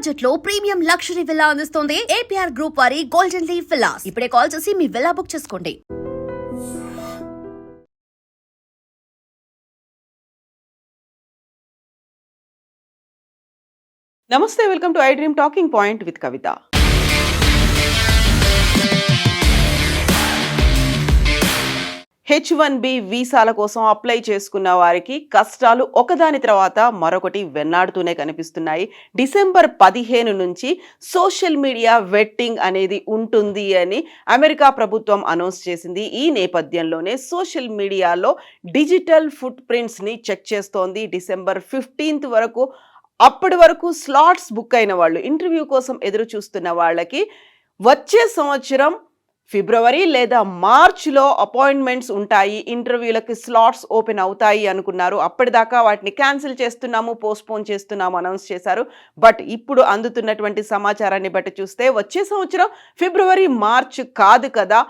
Budget లో premium luxury villa అందిస్తోంది APR group వారి గోల్డెన్ లీఫ్ విల్లాస్. ఇప్పుడే కాల్ చేసి మీ విల్లా బుక్ చేసుకోండి. నమస్తే, welcome to I dream talking point with Kavitha. H1B వీసాల కోసం అప్లై చేసుకున్న వారికి కష్టాలు ఒకదాని తర్వాత మరొకటి వెన్నాడుతూనే కనిపిస్తున్నాయి. డిసెంబర్ 15 నుంచి సోషల్ మీడియా వెట్టింగ్ అనేది ఉంటుంది అని అమెరికా ప్రభుత్వం అనౌన్స్ చేసింది. ఈ నేపథ్యంలోనే సోషల్ మీడియాలో డిజిటల్ ఫుట్ ప్రింట్స్ని చెక్ చేస్తోంది. డిసెంబర్ 15 వరకు, అప్పటి వరకు స్లాట్స్ బుక్ అయిన వాళ్ళు, ఇంటర్వ్యూ కోసం ఎదురు చూస్తున్న వాళ్ళకి వచ్చే సంవత్సరం ఫిబ్రవరి లేదా మార్చ్లో అపాయింట్మెంట్స్ ఉంటాయి, ఇంటర్వ్యూలకి స్లాట్స్ ఓపెన్ అవుతాయి అనుకున్నారు. అప్పటిదాకా వాటిని క్యాన్సిల్ చేస్తున్నాము, పోస్ట్పోన్ చేస్తున్నాము అనౌన్స్ చేశారు. బట్ ఇప్పుడు అందుతున్నటువంటి సమాచారాన్ని బట్టి చూస్తే వచ్చే సంవత్సరం ఫిబ్రవరి మార్చ్ కాదు కదా,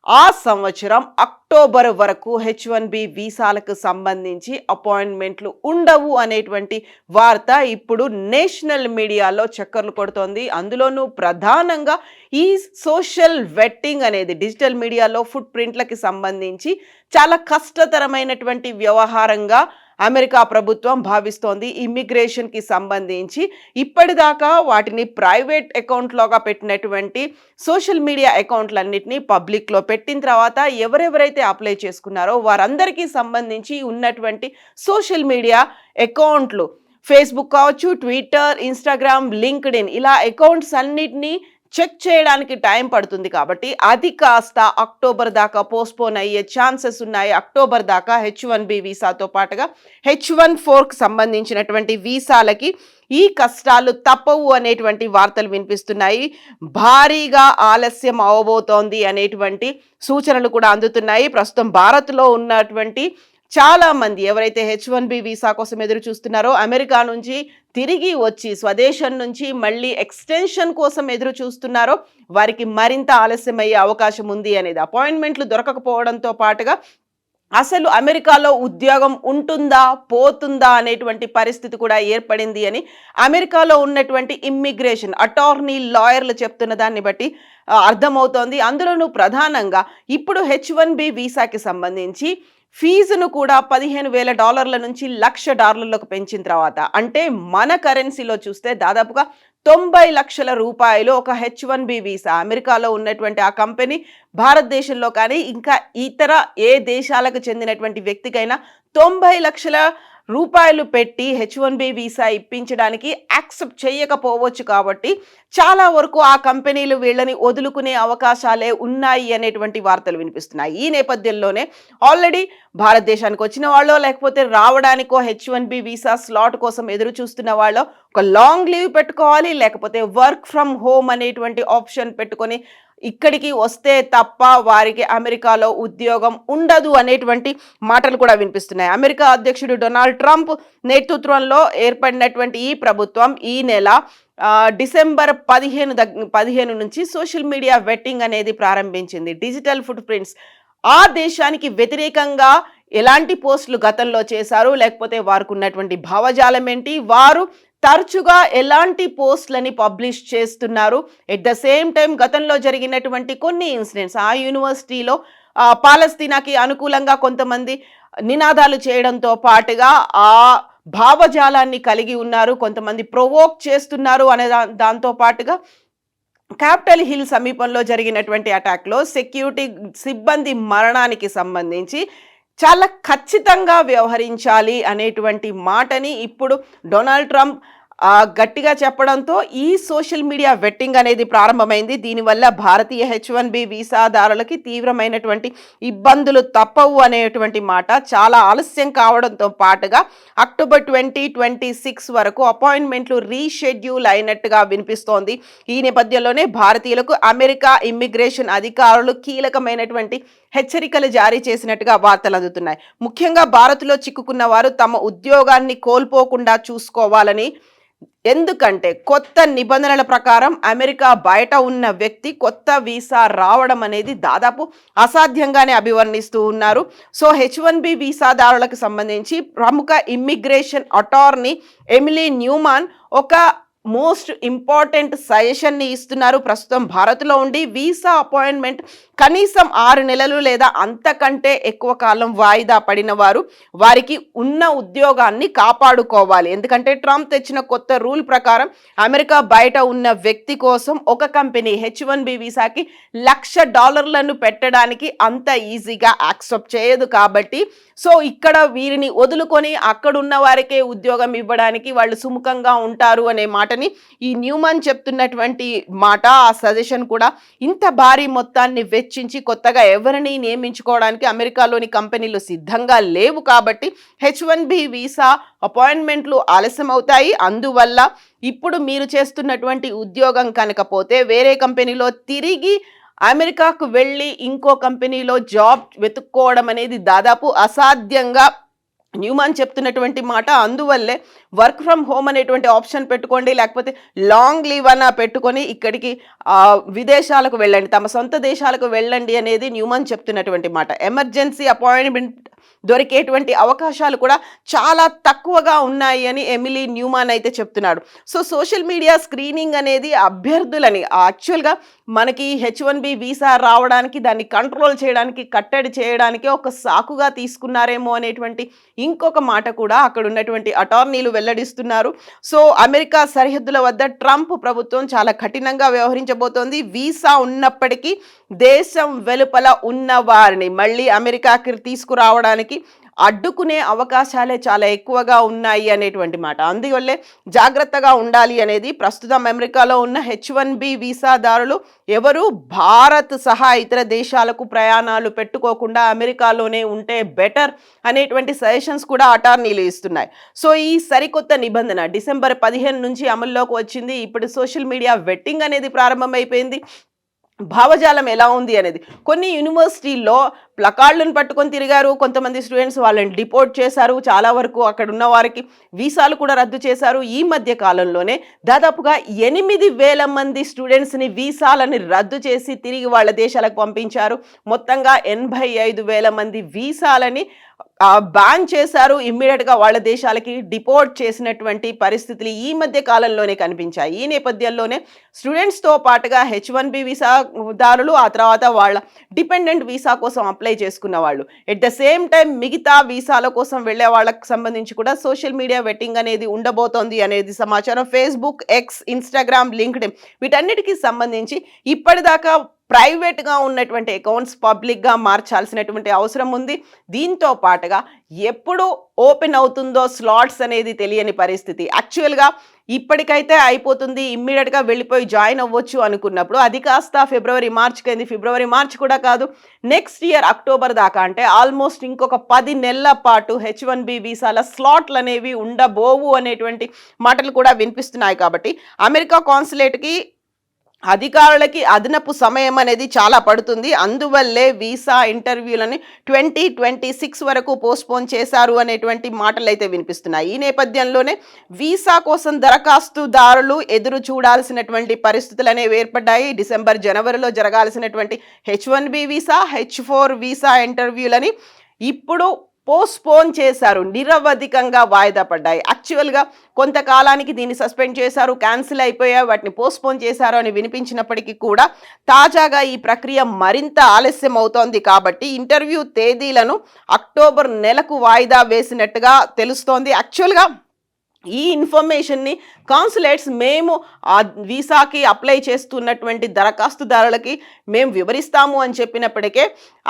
ఆ సంవత్సరం అక్టోబర్ వరకు H1B వీసాలకు సంబంధించి అపాయింట్మెంట్లు ఉండవు అనేటువంటి వార్త ఇప్పుడు నేషనల్ మీడియాలో చక్కర్లు కొడుతోంది. అందులోనూ ప్రధానంగా ఈ సోషల్ వెట్టింగ్ అనేది డిజిటల్ మీడియాలో ఫుట్ ప్రింట్లకి సంబంధించి చాలా కష్టతరమైనటువంటి వ్యవహారంగా అమెరికా ప్రభుత్వం భావిస్తోంది. ఇమ్మిగ్రేషన్కి సంబంధించి ఇప్పటిదాకా వాటిని ప్రైవేట్ అకౌంట్లోగా పెట్టినటువంటి సోషల్ మీడియా అకౌంట్లన్నింటినీ పబ్లిక్లో పెట్టిన తర్వాత ఎవరెవరైతే అప్లై చేసుకున్నారో వారందరికీ సంబంధించి ఉన్నటువంటి సోషల్ మీడియా అకౌంట్లు, ఫేస్బుక్ కావచ్చు, ట్విట్టర్, ఇన్స్టాగ్రామ్, లింక్డ్ఇన్, ఇలా అకౌంట్స్ అన్నిటినీ చెక్ చేయడానికి టైం పడుతుంది. కాబట్టి అది కాస్త అక్టోబర్ దాకా పోస్ట్పోన్ అయ్యే ఛాన్సెస్ ఉన్నాయి. అక్టోబర్ దాకా H1B వీసాతో పాటుగా H1-4కి సంబంధించినటువంటి వీసాలకి ఈ కష్టాలు తప్పవు అనేటువంటి వార్తలు వినిపిస్తున్నాయి. భారీగా ఆలస్యం అవబోతోంది అనేటువంటి సూచనలు కూడా అందుతున్నాయి. ప్రస్తుతం భారత్లో ఉన్నటువంటి చాలా మంది ఎవరైతే H1B వీసా కోసం ఎదురు చూస్తున్నారో, అమెరికా నుంచి తిరిగి వచ్చి స్వదేశం నుంచి మళ్ళీ ఎక్స్టెన్షన్ కోసం ఎదురు చూస్తున్నారో వారికి మరింత ఆలస్యం అయ్యే అవకాశం ఉంది అనేది, అపాయింట్మెంట్లు దొరకకపోవడంతో పాటుగా అసలు అమెరికాలో ఉద్యోగం ఉంటుందా పోతుందా అనేటువంటి పరిస్థితి కూడా ఏర్పడింది అని అమెరికాలో ఉన్నటువంటి ఇమ్మిగ్రేషన్ అటార్నీ లాయర్లు చెప్తున్న దాన్ని బట్టి అర్థమవుతోంది. అందులోనూ ప్రధానంగా ఇప్పుడు H1B వీసాకి సంబంధించి ఫీజును కూడా $15,000 నుంచి $1,00,000 పెంచిన తర్వాత, అంటే మన కరెన్సీలో చూస్తే దాదాపుగా 90 లక్షల రూపాయలు ఒక H1B వీసా. అమెరికాలో ఉన్నటువంటి ఆ కంపెనీ భారతదేశంలో కానీ ఇంకా ఇతర ఏ దేశాలకు చెందినటువంటి వ్యక్తికైనా 90 లక్షల రూపాయలు పెట్టి H1B వీసా ఇప్పించడానికి యాక్సెప్ట్ చేయకపోవచ్చు. కాబట్టి చాలా వరకు ఆ కంపెనీలు వీళ్ళని వదులుకునే అవకాశాలే ఉన్నాయి అనేటువంటి వార్తలు వినిపిస్తున్నాయి. ఈ నేపథ్యంలోనే ఆల్రెడీ భారతదేశానికి వచ్చిన వాళ్ళు, లేకపోతే రావడానికో H1B వీసా స్లాట్ కోసం ఎదురు చూస్తున్న వాళ్ళు ఒక లాంగ్ లీవ్ పెట్టుకోవాలి, లేకపోతే వర్క్ ఫ్రమ్ హోమ్ అనేటువంటి ఆప్షన్ పెట్టుకొని ఇక్కడికి వస్తే తప్ప వారికి అమెరికాలో ఉద్యోగం ఉండదు అనేటువంటి మాటలు కూడా వినిపిస్తున్నాయి. అమెరికా అధ్యక్షుడు డొనాల్డ్ ట్రంప్ నేతృత్వంలో ఏర్పడినటువంటి ఈ ప్రభుత్వం ఈ నెల డిసెంబర్ 15 నుంచి సోషల్ మీడియా వెట్టింగ్ అనేది ప్రారంభించింది. డిజిటల్ ఫుట్ ప్రింట్స్, ఆ దేశానికి వ్యతిరేకంగా ఎలాంటి పోస్టులు గతంలో చేశారు, లేకపోతే వారికి ఉన్నటువంటి భావజాలం ఏంటి, వారు తరచుగా ఎలాంటి పోస్టులని పబ్లిష్ చేస్తున్నారు, ఎట్ ద సేమ్ టైం గతంలో జరిగినటువంటి కొన్ని ఇన్సిడెంట్స్, ఆ యూనివర్సిటీలో పాలస్తీనాకి అనుకూలంగా కొంతమంది నినాదాలు చేయడంతో పాటుగా ఆ భావజాలాన్ని కలిగి ఉన్నారు, కొంతమంది ప్రొవోక్ చేస్తున్నారు అనే దాంతో పాటుగా క్యాపిటల్ హిల్ సమీపంలో జరిగినటువంటి అటాక్లో సెక్యూరిటీ సిబ్బంది మరణానికి సంబంధించి చాలా ఖచ్చితంగా వ్యవహరించాలి అనేటువంటి మాటని ఇప్పుడు డొనాల్డ్ ట్రంప్ గట్టిగా చెప్పడంతో ఈ సోషల్ మీడియా వెట్టింగ్ అనేది ప్రారంభమైంది. దీనివల్ల భారతీయ H1B వీసాదారులకి తీవ్రమైనటువంటి ఇబ్బందులు తప్పవు అనేటువంటి మాట చాలా ఆలస్యం కావడంతో పాటుగా అక్టోబర్ 2026 వరకు అపాయింట్మెంట్లు రీషెడ్యూల్ అయినట్టుగా వినిపిస్తోంది. ఈ నేపథ్యంలోనే భారతీయులకు అమెరికా ఇమ్మిగ్రేషన్ అధికారులు కీలకమైనటువంటి హెచ్చరికలు జారీ చేసినట్టుగా వార్తలు అందుతున్నాయి. ముఖ్యంగా భారత్లో చిక్కుకున్న వారు తమ ఉద్యోగాన్ని కోల్పోకుండా చూసుకోవాలని, ఎందుకంటే కొత్త నిబంధనల ప్రకారం అమెరికా బయట ఉన్న వ్యక్తి కొత్త వీసా రావడం అనేది దాదాపు అసాధ్యంగానే అభివర్ణిస్తూ ఉన్నారు. సో H1B వీసాదారులకు సంబంధించి ప్రముఖ ఇమ్మిగ్రేషన్ అటార్నీ ఎమిలీ న్యూమాన్ ఒక మోస్ట్ ఇంపార్టెంట్ సజెషన్ని ఇస్తున్నారు. ప్రస్తుతం భారత్లో ఉండి వీసా అపాయింట్మెంట్ కనీసం 6 నెలలు లేదా అంతకంటే ఎక్కువ కాలం వాయిదా పడిన వారికి ఉన్న ఉద్యోగాన్ని కాపాడుకోవాలి. ఎందుకంటే ట్రంప్ తెచ్చిన కొత్త రూల్ ప్రకారం అమెరికా బయట ఉన్న వ్యక్తి కోసం ఒక కంపెనీ H1B వీసాకి $1,00,000 పెట్టడానికి అంత ఈజీగా యాక్సెప్ట్ చేయదు. కాబట్టి సో ఇక్కడ వీరిని వదులుకొని అక్కడున్న వారికే ఉద్యోగం ఇవ్వడానికి వాళ్ళు సుముఖంగా ఉంటారు అనే మాటని ఈ న్యూమాన్ చెప్తున్నటువంటి మాట, ఆ సజెషన్ కూడా ఇంత భారీ మొత్తాన్ని వెచ్చించి కొత్తగా ఎవరిని నియమించుకోవడానికి అమెరికాలోని కంపెనీలు సిద్ధంగా లేవు. కాబట్టి H1B వీసా అపాయింట్మెంట్లు ఆలస్యం అవుతాయి. అందువల్ల ఇప్పుడు మీరు చేస్తున్నటువంటి ఉద్యోగం కనుకపోతే వేరే కంపెనీలో తిరిగి అమెరికాకు వెళ్ళి ఇంకో కంపెనీలో జాబ్ వెతుక్కోవడం అనేది దాదాపు అసాధ్యంగా న్యూమాన్ చెప్తున్నటువంటి మాట. అందువల్లే వర్క్ ఫ్రమ్ హోమ్ అనేటువంటి ఆప్షన్ పెట్టుకోండి, లేకపోతే లాంగ్ లీవ్ అన్న పెట్టుకొని ఇక్కడికి విదేశాలకు వెళ్ళండి, తమ సొంత దేశాలకు వెళ్ళండి అనేది న్యూమాన్ చెప్తున్నటువంటి మాట. ఎమర్జెన్సీ అపాయింట్మెంట్ దొరికేటువంటి అవకాశాలు కూడా చాలా తక్కువగా ఉన్నాయి అని ఎమిలీ న్యూమాన్ అయితే చెప్తున్నాడు. సో సోషల్ మీడియా స్క్రీనింగ్ అనేది అభ్యర్థులని యాక్చువల్గా మనకి H1B వీసా రావడానికి దాన్ని కంట్రోల్ చేయడానికి కట్టడి చేయడానికి ఒక సాకుగా తీసుకున్నారేమో అనేటువంటి ఇంకొక మాట కూడా అక్కడ ఉన్నటువంటి అటార్నీలు వెల్లడిస్తున్నారు. సో అమెరికా సరిహద్దుల వద్ద ట్రంప్ ప్రభుత్వం చాలా కఠినంగా వ్యవహరించబోతోంది. వీసా ఉన్నప్పటికీ దేశం వెలుపల ఉన్న వారిని మళ్ళీ అమెరికాకి తీసుకురావడానికి అడ్డుకునే అవకాశాలే చాలా ఎక్కువగా ఉన్నాయి అనేటువంటి మాట. అందువల్లే జాగ్రత్తగా ఉండాలి అనేది ప్రస్తుతం అమెరికాలో ఉన్న H1B వీసాదారులు ఎవరు భారత్ సహా ఇతర దేశాలకు ప్రయాణాలు పెట్టుకోకుండా అమెరికాలోనే ఉంటే బెటర్ అనేటువంటి సజెషన్స్ కూడా అటార్నీలు ఇస్తున్నాయి. సో ఈ సరికొత్త నిబంధన డిసెంబర్ 15 నుంచి అమల్లోకి వచ్చింది. ఇప్పుడు సోషల్ మీడియా వెట్టింగ్ అనేది ప్రారంభమైపోయింది. భావజాలం ఎలా ఉంది అనేది కొన్ని యూనివర్సిటీల్లో ప్లకార్డులను పట్టుకొని తిరిగారు కొంతమంది స్టూడెంట్స్, వాళ్ళని డిపోర్ట్ చేశారు. చాలా వరకు అక్కడ ఉన్న వారికి వీసాలు కూడా రద్దు చేశారు. ఈ మధ్య కాలంలోనే దాదాపుగా 8,000 మంది స్టూడెంట్స్ని వీసాలని రద్దు చేసి తిరిగి వాళ్ళ దేశాలకు పంపించారు. మొత్తంగా 85,000 మంది వీసాలని బ్యాన్ చేశారు. ఇమ్మీడియట్గా వాళ్ళ దేశాలకి డిపోర్ట్ చేసినటువంటి పరిస్థితులు ఈ మధ్య కాలంలోనే కనిపించాయి. ఈ నేపథ్యంలోనే స్టూడెంట్స్తో పాటుగా H1B వీసాదారులు, ఆ తర్వాత వాళ్ళ డిపెండెంట్ వీసా కోసం అప్లై చేసుకున్న వాళ్ళు, ఎట్ ద సేమ్ టైం మిగతా వీసాల కోసం వెళ్ళే వాళ్ళకి సంబంధించి కూడా సోషల్ మీడియా వెట్టింగ్ అనేది ఉండబోతోంది అనేది సమాచారం. ఫేస్బుక్, ఎక్స్, ఇన్స్టాగ్రామ్, లింక్డ్ఇన్ వీటన్నిటికీ సంబంధించి ఇప్పటిదాకా ప్రైవేట్గా ఉన్నటువంటి అకౌంట్స్ పబ్లిక్గా మార్చాల్సినటువంటి అవసరం ఉంది. దీంతో పాటుగా ఎప్పుడు ఓపెన్ అవుతుందో స్లాట్స్ అనేది తెలియని పరిస్థితి. యాక్చువల్గా ఇప్పటికైతే అయిపోతుంది, ఇమ్మీడియట్గా వెళ్ళిపోయి జాయిన్ అవ్వచ్చు అనుకున్నప్పుడు అది కాస్త ఫిబ్రవరి, మార్చ్కి అయింది. ఫిబ్రవరి, మార్చ్ కూడా కాదు, నెక్స్ట్ ఇయర్ అక్టోబర్ దాకా, అంటే ఆల్మోస్ట్ ఇంకొక 10 నెలల పాటు H1B వీసాల స్లాట్లు అనేవి ఉండబోవు అనేటువంటి మాటలు కూడా వినిపిస్తున్నాయి. కాబట్టి అమెరికా కాన్సులేట్కి అధికారులకి అదనపు సమయం అనేది చాలా పడుతుంది. అందువల్లే వీసా ఇంటర్వ్యూలని 2026 వరకు పోస్ట్పోన్ చేశారు అనేటువంటి మాటలు అయితే వినిపిస్తున్నాయి. ఈ నేపథ్యంలోనే వీసా కోసం దరఖాస్తుదారులు ఎదురు చూడాల్సినటువంటి పరిస్థితులు అనేవి ఏర్పడ్డాయి. డిసెంబర్, జనవరిలో జరగాల్సినటువంటి H1B వీసా, H4 వీసా ఇంటర్వ్యూలని ఇప్పుడు పోస్ట్పోన్ చేశారు, నిరవధికంగా వాయిదా పడ్డాయి. యాక్చువల్గా కొంతకాలానికి దీన్ని సస్పెండ్ చేశారు, క్యాన్సిల్ అయిపోయాయి, వాటిని పోస్ట్పోన్ చేశారు అని వినిపించినప్పటికీ కూడా తాజాగా ఈ ప్రక్రియ మరింత ఆలస్యం అవుతోంది. కాబట్టి ఇంటర్వ్యూ తేదీలను అక్టోబర్ నెలకు వాయిదా వేసినట్టుగా తెలుస్తోంది. యాక్చువల్గా ఈ ఇన్ఫర్మేషన్ని కాన్సులేట్స్ మేము ఆ వీసాకి అప్లై చేస్తున్నటువంటి దరఖాస్తుదారులకి మేము వివరిస్తాము అని చెప్పినప్పటికే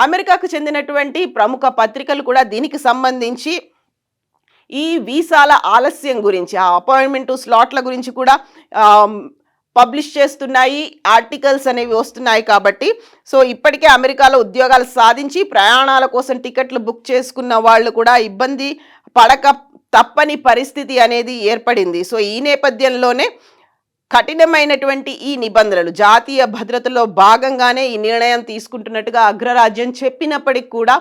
అమెరికాకు చెందినటువంటి ప్రముఖ పత్రికలు కూడా దీనికి సంబంధించి ఈ వీసాల ఆలస్యం గురించి, ఆ అపాయింట్మెంట్ స్లాట్ల గురించి కూడా పబ్లిష్ చేస్తున్నాయి, ఆర్టికల్స్ అనేవి వస్తున్నాయి. కాబట్టి సో ఇప్పటికే అమెరికాలో ఉద్యోగాలు సాధించి ప్రయాణాల కోసం టికెట్లు బుక్ చేసుకున్న వాళ్ళు కూడా ఇబ్బంది పడక తప్పని పరిస్థితి అనేది ఏర్పడింది. సో ఈ నేపథ్యంలోనే కఠినమైనటువంటి ఈ నిబంధనలు జాతీయ భద్రతలో భాగంగానే ఈ నిర్ణయం తీసుకుంటున్నట్టుగా అగ్రరాజ్యం చెప్పినప్పటికీ కూడా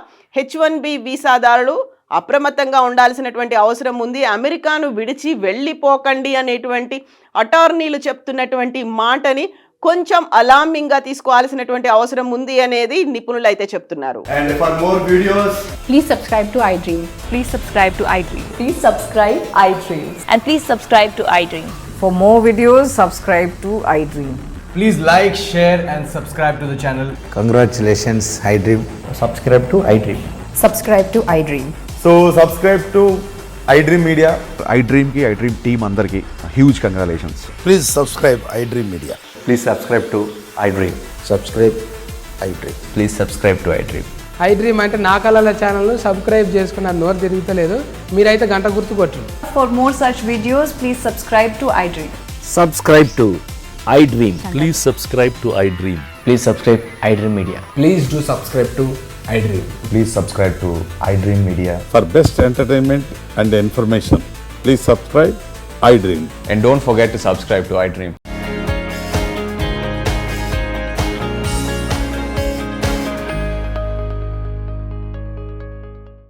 H1B వీసాదారులు అప్రమత్తంగా ఉండాల్సినటువంటి అవసరం ఉంది. అమెరికాను విడిచి వెళ్ళిపోకండి అనేటువంటి అటార్నీలు చెప్తున్నటువంటి మాటని కొంచెం అలార్మింగ్ గా తీసుకోవాల్సినటువంటి అవసరం ఉంది అనేది నిపుణులు అయితే చెప్తున్నారు. And for more videos, please subscribe to iDream. Please subscribe to iDream. Please subscribe iDream. And please subscribe to iDream. For more videos, subscribe to iDream. Please like, share, and subscribe to the channel. Congratulations, iDream. Subscribe to iDream. Subscribe to iDream. So subscribe to iDream Media. iDream ki iDream team అందరికి huge congratulations. Please subscribe iDream Media. Please subscribe to iDream. Subscribe iDream. Please subscribe to iDream. iDream అంటే నా కళల ఛానల్ను subscribe చేసుకున్న నోరు తిరుగుతలేదు, మీరైతే గంట గుర్తు కొట్టండి. For more such videos, please subscribe to iDream. Subscribe to iDream. Please subscribe to iDream. Please subscribe iDream Media. Please do subscribe to iDream. Please subscribe to iDream Media. For best entertainment and information, please subscribe iDream. And don't forget to subscribe to iDream.